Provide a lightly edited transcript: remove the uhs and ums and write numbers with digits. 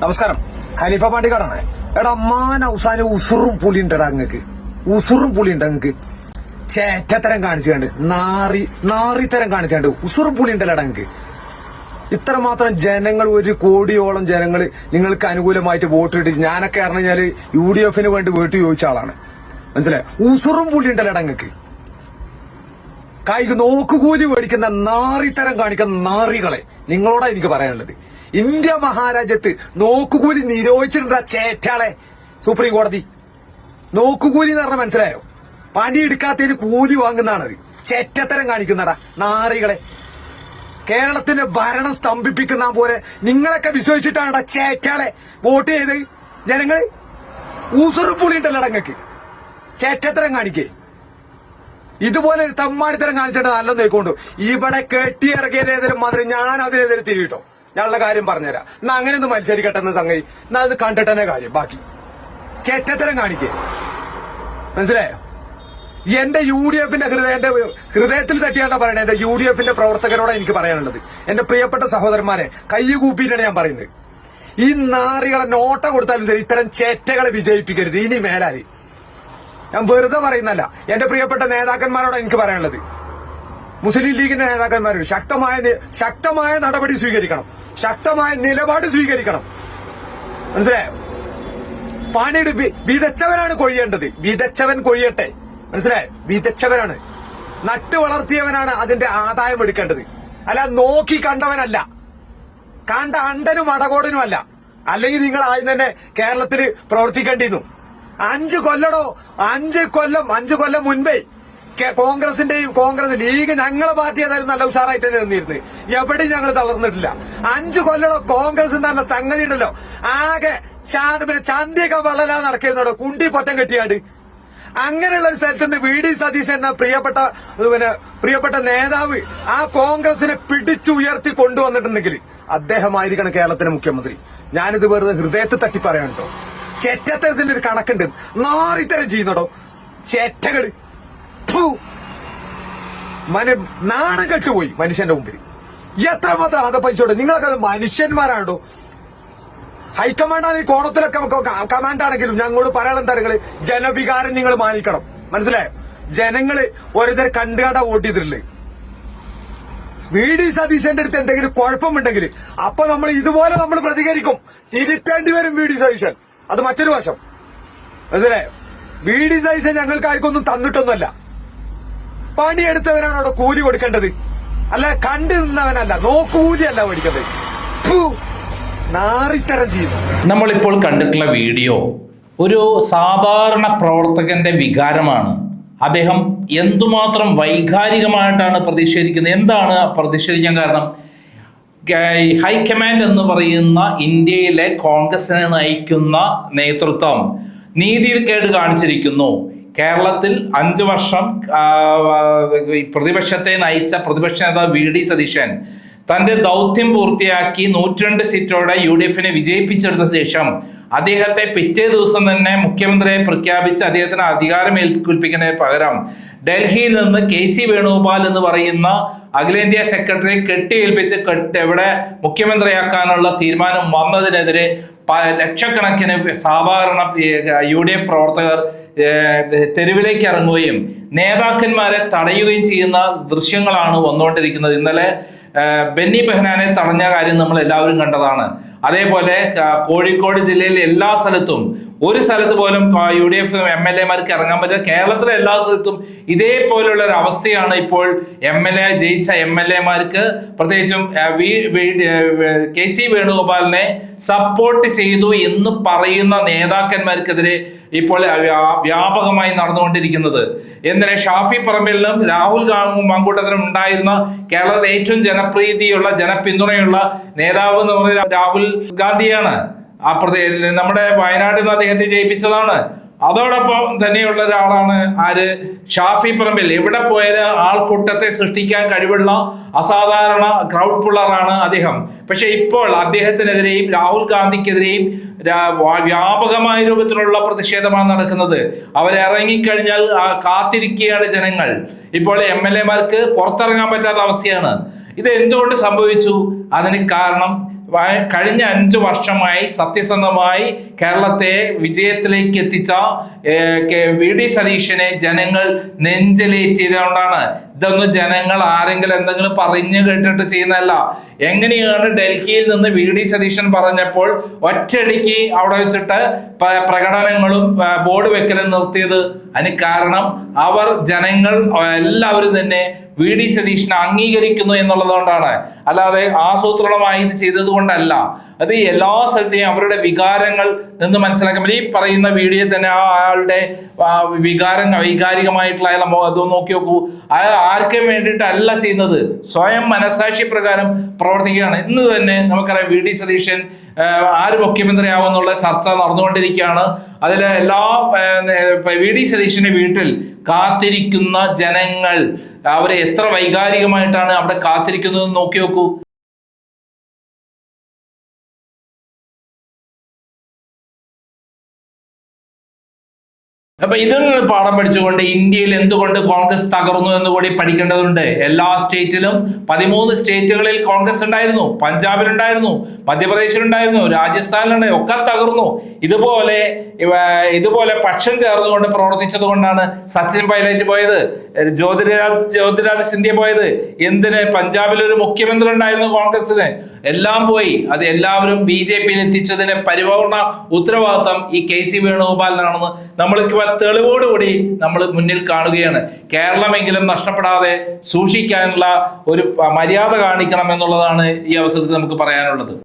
നമസ്കാരം. ഖലീഫ പാണ്ടിക്കാടാണ്. എടാ മാൻ അവസാനം ഉസുറും പുലി ഉണ്ടടാ അങ്ങക്ക്. ഉസുറും പുലി ഉണ്ട് അങ്ങക്ക്. ചേറ്റത്തരം കാണിച്ചുകൊണ്ട് നാറിത്തരം കാണിച്ചുകൊണ്ട് ഉസുറും പുലി ഉണ്ടല്ലടാ അങ്ങക്ക്. ഇത്രമാത്രം ജനങ്ങൾ, 1 കോടിയോളം ജനങ്ങൾ നിങ്ങൾക്ക് അനുകൂലമായിട്ട് വോട്ട് ഇട്ട്, ഞാനൊക്കെ അറിഞ്ഞാല് UDF വേണ്ടി വോട്ട് ചോദിച്ച ആളാണ്. മനസ്സിലായോ? ഉസുറും പുലി ഉണ്ടല്ലടാ അങ്ങക്ക്. നോക്കുകൂലി മേടിക്കുന്ന നാറിത്തരം കാണിക്കുന്ന നാറികളെ നിങ്ങളോടാ എനിക്ക് പറയാനുള്ളത്. ഇന്ത്യ മഹാരാജ്യത്ത് നോക്കുകൂലി നിരോധിച്ചിട്ടുണ്ട ചേറ്റാളെ സുപ്രീം കോടതി. നോക്കുകൂലി എന്ന് പറഞ്ഞാൽ മനസ്സിലായോ? പണിയെടുക്കാത്തതിന് കൂലി വാങ്ങുന്നതാണത്. ചേറ്റത്തരം കാണിക്കുന്നടാ നാറികളെ. കേരളത്തിന്റെ ഭരണം സ്തംഭിപ്പിക്കുന്ന പോലെ നിങ്ങളൊക്കെ വിശ്വസിച്ചിട്ടാണ് ചേറ്റാളെ വോട്ട് ചെയ്ത് ജനങ്ങൾ. ഊസറുപുളി ഉണ്ടല്ലോ അങ്ങക്ക്. ചേറ്റത്തരം കാണിക്കേ. ഇതുപോലെ തമ്മാടിത്തരം കാണിച്ചിട്ട് നല്ലത് നോക്കൊണ്ടു. ഇവിടെ കെട്ടിയിറക്കിയതേതിലും മാത്രം ഞാൻ അതിനെതിരെ തിരിയിട്ടോ. ഞാനുള്ള കാര്യം പറഞ്ഞുതരാം. എന്നാ അങ്ങനെ ഒന്ന് മത്സരിക്കട്ടെ എന്ന സംഗതി. എന്നാ അത് കണ്ടിട്ടെന്നെ കാര്യം. ബാക്കി ചേറ്റത്തരം കാണിക്കേ. മനസ്സിലായോ? എന്റെ UDF എന്റെ ഹൃദയത്തിൽ തട്ടിയാണ്ടാ പറയണേ. എന്റെ UDF പ്രവർത്തകരോടെ എനിക്ക് പറയാനുള്ളത്, എന്റെ പ്രിയപ്പെട്ട സഹോദരന്മാരെ, കൈ കൂപ്പിയിട്ടാണ് ഞാൻ പറയുന്നത്. ഈ നാറികളെ നോട്ട കൊടുത്താലും ശരി, ഇത്തരം ചേറ്റകളെ വിജയിപ്പിക്കരുത് ഇനി മേലാല്. ഞാൻ വെറുതെ പറയുന്നല്ല. എന്റെ പ്രിയപ്പെട്ട നേതാക്കന്മാരോട് എനിക്ക് പറയാനുള്ളത്, മുസ്ലിം ലീഗിന്റെ നേതാക്കന്മാരോട് ശക്തമായ നടപടി സ്വീകരിക്കണം, ശക്തമായ നിലപാട് സ്വീകരിക്കണം. മനസ്സിലായോ? പണിയെടുപ്പ് വിതച്ചവനാണ് കൊഴിയേണ്ടത്. വിതച്ചവൻ കൊഴിയട്ടെ. മനസ്സിലായോ? വിതച്ചവനാണ്, നട്ടു വളർത്തിയവനാണ് അതിന്റെ ആദായം എടുക്കേണ്ടത്. അല്ല നോക്കി കണ്ടവനല്ല, കണ്ട അണ്ടനും അടകോടനും അല്ല. അല്ലെങ്കിൽ നിങ്ങൾ ആദ്യം തന്നെ കേരളത്തിൽ പ്രവർത്തിക്കേണ്ടിയിരുന്നു. 5 കൊല്ലം മുൻപേ കോൺഗ്രസ് ലീഗ് ഞങ്ങളെ പാർട്ടി ഏതായാലും നല്ല ഉഷാറായിട്ട് തന്നെ നിന്നിരുന്നത്. എവിടെയും ഞങ്ങൾ തളർന്നിട്ടില്ല. 5 കൊല്ലം കോൺഗ്രസ് എന്ന് പറഞ്ഞ സംഗതി ഉണ്ടല്ലോ, ആകെ ചന്തിയൊക്കെ വളരാൻ നടക്കുന്നതോ കുണ്ടി പൊറ്റം കെട്ടിയാണ്ട്. അങ്ങനെയുള്ള ഒരു സ്ഥലത്ത് നിന്ന് VD സതീശൻ എന്ന പ്രിയപ്പെട്ട നേതാവ് ആ കോൺഗ്രസിനെ പിടിച്ചുയർത്തി കൊണ്ടുവന്നിട്ടുണ്ടെങ്കിൽ അദ്ദേഹമായിരിക്കണം കേരളത്തിലെ മുഖ്യമന്ത്രി. ഞാനിത് വെറുതെ ഹൃദയത്തെ തട്ടി പറയാനുണ്ടോ. ചെറ്റത്തരത്തിന്റെ ഒരു കണക്കുണ്ട്. നാറിത്തരം ചെയ്യുന്നടോ ചെറ്റകള്. നാണം കെട്ടുപോയി മനുഷ്യന്റെ മുമ്പിൽ. എത്രമാത്രം ആദപ്പഴിച്ചോട്ടെ. നിങ്ങളൊക്കെ മനുഷ്യന്മാരാണോ? ഹൈക്കമാൻഡാണ് ഈ കോണത്തിലൊക്കെ കമാൻഡാണെങ്കിലും ഞങ്ങളോട് പറയാൻ തരങ്ങള് ജനവികാരം നിങ്ങൾ മാനിക്കണം. മനസ്സിലായോ? ജനങ്ങള് ഓരോരുത്തരെ കണ്ടുകാണ്ട വോട്ട് ചെയ്തിട്ടില്ലേ. VD സതീശന്റെ അടുത്ത് എന്തെങ്കിലും കുഴപ്പമുണ്ടെങ്കിൽ അപ്പൊ നമ്മൾ ഇതുപോലെ നമ്മൾ പ്രതികരിക്കും. തിരുത്തേണ്ടി വരും VD സതീശൻ. അത് മറ്റൊരു വശം. മനസ്സിലായോ? VD സതീശൻ ഞങ്ങൾക്ക് ആർക്കൊന്നും തന്നിട്ടൊന്നുമല്ല. പണിയെടുത്തവനാണ് അവിടെ കൂലി കൊടുക്കേണ്ടത്, അല്ല കണ്ടു നിന്നവനല്ല. നോക്കൂലിയല്ല മേടിക്കേണ്ടത്. നാറിത്തരം ചെയ്യുന്നു. നമ്മളിപ്പോൾ കണ്ടിട്ടുള്ള വീഡിയോ ഒരു സാധാരണ പ്രവർത്തകന്റെ വികാരമാണ്. അദ്ദേഹം എന്തുമാത്രം വൈകാരികമായിട്ടാണ് പ്രതിഷേധിക്കുന്നത്. എന്താണ് പ്രതിഷേധിക്കാൻ കാരണം? ഹൈക്കമാൻഡ് എന്ന് പറയുന്ന ഇന്ത്യയിലെ കോൺഗ്രസിനെ നയിക്കുന്ന നേതൃത്വം നീതികേട് കാണിച്ചിരിക്കുന്നു. കേരളത്തിൽ 5 വർഷം പ്രതിപക്ഷത്തെ നയിച്ച പ്രതിപക്ഷ നേതാവ് VD സതീശൻ തന്റെ ദൗത്യം പൂർത്തിയാക്കി 102 സീറ്റോടെ UDF വിജയിപ്പിച്ചെടുത്ത ശേഷം അദ്ദേഹത്തെ പിറ്റേ ദിവസം തന്നെ മുഖ്യമന്ത്രിയെ പ്രഖ്യാപിച്ച് അദ്ദേഹത്തിന് അധികാരം ഏൽപ്പിക്കുന്നതിന് പകരം ഡൽഹിയിൽ നിന്ന് KC വേണുഗോപാൽ എന്ന് പറയുന്ന അഖിലേന്ത്യാ സെക്രട്ടറിയെ കെട്ടിയേൽപ്പിച്ച് ഇവിടെ മുഖ്യമന്ത്രിയാക്കാനുള്ള തീരുമാനം വന്നതിനെതിരെ ലക്ഷക്കണക്കിന് സാധാരണ UDF പ്രവർത്തകർ തെരുവിലേക്ക് ഇറങ്ങുകയും നേതാക്കന്മാരെ തടയുകയും ചെയ്യുന്ന ദൃശ്യങ്ങളാണ് വന്നുകൊണ്ടിരിക്കുന്നത്. ഇന്നലെ ബെന്നി ബെഹനാനെ തടഞ്ഞ കാര്യം നമ്മൾ എല്ലാവരും കണ്ടതാണ്. അതേപോലെ കോഴിക്കോട് ജില്ലയിലെ എല്ലാ സ്ഥലത്തും, ഒരു സ്ഥലത്ത് പോലും UDF MLA-മാർക്ക് ഇറങ്ങാൻ പറ്റില്ല. കേരളത്തിലെ എല്ലാ സ്ഥലത്തും ഇതേപോലുള്ള ഒരു അവസ്ഥയാണ് ഇപ്പോൾ. ജയിച്ച MLA-മാർക്ക് പ്രത്യേകിച്ചും KC വേണുഗോപാലിനെ സപ്പോർട്ട് ചെയ്തു എന്ന് പറയുന്ന നേതാക്കന്മാർക്കെതിരെ ഇപ്പോൾ വ്യാപകമായി നടന്നുകൊണ്ടിരിക്കുന്നത്. എന്തിനാ ഷാഫി പറമ്പിലിനും രാഹുൽ മാങ്കൂട്ടത്തിനും ഉണ്ടായിരുന്ന കേരളത്തിലെ ഏറ്റവും ജനപ്രീതിയുള്ള ജനപിന്തുണയുള്ള നേതാവ് എന്ന് പറയുന്നത് രാഹുൽ ഗാന്ധിയാണ്. നമ്മുടെ വയനാട്ടിൽ നിന്ന് അദ്ദേഹത്തെ ജയിപ്പിച്ചതാണ്. അതോടൊപ്പം തന്നെയുള്ള ഒരാളാണ് ആര്? ഷാഫി പറമ്പിൽ. എവിടെ പോയാലും ആൾക്കൂട്ടത്തെ സൃഷ്ടിക്കാൻ കഴിവുള്ള അസാധാരണ ക്രൗഡ് പുള്ളറാണ് അദ്ദേഹം. പക്ഷെ ഇപ്പോൾ അദ്ദേഹത്തിനെതിരെയും രാഹുൽ ഗാന്ധിക്കെതിരെയും വ്യാപകമായ രൂപത്തിലുള്ള പ്രതിഷേധമാണ് നടക്കുന്നത്. അവരിറങ്ങിക്കഴിഞ്ഞാൽ കാത്തിരിക്കുകയാണ് ജനങ്ങൾ. ഇപ്പോൾ MLA-മാർക്ക് പുറത്തിറങ്ങാൻ പറ്റാത്ത അവസ്ഥയാണ്. ഇത് എന്തുകൊണ്ട് സംഭവിച്ചു? അതിന് കാരണം കഴിഞ്ഞ 5 വർഷമായി സത്യസന്ധമായി കേരളത്തെ വിജയത്തിലേക്ക് എത്തിച്ച VD സതീശനെ ജനങ്ങൾ നെഞ്ചിലേറ്റിയതുകൊണ്ടാണ്. ഇതൊന്നും ജനങ്ങൾ ആരെങ്കിലും എന്തെങ്കിലും പറഞ്ഞു കേട്ടിട്ട് ചെയ്യുന്നതല്ല. എങ്ങനെയാണ് ഡൽഹിയിൽ നിന്ന് VD സതീശൻ പറഞ്ഞപ്പോൾ ഒറ്റയടിക്ക് അവിടെ വെച്ചിട്ട് പ്രകടനങ്ങളും ബോർഡ് വെക്കലും നിർത്തിയത്? അതിന് കാരണം ജനങ്ങൾ എല്ലാവരും തന്നെ VD സതീശനെ അംഗീകരിക്കുന്നു എന്നുള്ളതുകൊണ്ടാണ്. അല്ലാതെ ആസൂത്രണമായി ഇത് ചെയ്തത് കൊണ്ടല്ല. അത് എല്ലാ സ്ഥലത്തെയും അവരുടെ വികാരങ്ങൾ നിന്ന് മനസ്സിലാക്കാൻ പറ്റും. ഈ പറയുന്ന വീഡിയോ തന്നെ ആളുടെ വൈകാരികമായിട്ടുള്ള അയാളെ നോക്കി നോക്കൂ. ആർക്കും വേണ്ടിയിട്ടല്ല ചെയ്യുന്നത്, സ്വയം മനസാക്ഷി പ്രകാരം പ്രവർത്തിക്കുകയാണ്. ഇന്ന് തന്നെ നമുക്കറിയാം VD സതീശൻ ആര് മുഖ്യമന്ത്രിയാവുന്നുള്ള ചർച്ച നടന്നുകൊണ്ടിരിക്കുകയാണ്. അതിലെ VD സതീശന്റെ വീട്ടിൽ കാത്തിരിക്കുന്ന ജനങ്ങൾ അവരെ എത്ര വൈകാരികമായിട്ടാണ് അവിടെ കാത്തിരിക്കുന്നത് നോക്കി നോക്കൂ. അപ്പൊ ഇതിൽ നിന്ന് പാഠം പഠിച്ചുകൊണ്ട് ഇന്ത്യയിൽ എന്തുകൊണ്ട് കോൺഗ്രസ് തകർന്നു എന്ന് കൂടി പഠിക്കേണ്ടതുണ്ട്. എല്ലാ സ്റ്റേറ്റിലും 13 സ്റ്റേറ്റുകളിൽ കോൺഗ്രസ് ഉണ്ടായിരുന്നു, പഞ്ചാബിലുണ്ടായിരുന്നു, മധ്യപ്രദേശിലുണ്ടായിരുന്നു, രാജസ്ഥാനിലുണ്ടായിരുന്നു, ഒക്കെ തകർന്നു. ഇതുപോലെ പക്ഷം ചേർന്നുകൊണ്ട് പ്രവർത്തിച്ചത് കൊണ്ടാണ് സച്ചിൻ പൈലറ്റ് പോയത്, ജ്യോതിരാദിത്യ സിന്ധ്യ പോയത്. എന്തിന്? പഞ്ചാബിൽ ഒരു മുഖ്യമന്ത്രി ഉണ്ടായിരുന്നു കോൺഗ്രസിന്, എല്ലാം പോയി. അത് എല്ലാവരും BJPയിൽ എത്തിച്ചതിന് പരിപൂർണ ഉത്തരവാദിത്തം ഈ KC വേണുഗോപാലിനാണെന്ന് നമ്മൾക്ക് തെളിവോടുകൂടി നമ്മൾ മുന്നിൽ കാണുകയാണ്. കേരളമെങ്കിലും നഷ്ടപ്പെടാതെ സൂക്ഷിക്കാനുള്ള ഒരു മര്യാദ കാണിക്കണം എന്നുള്ളതാണ് ഈ അവസരത്തിൽ നമുക്ക് പറയാനുള്ളത്.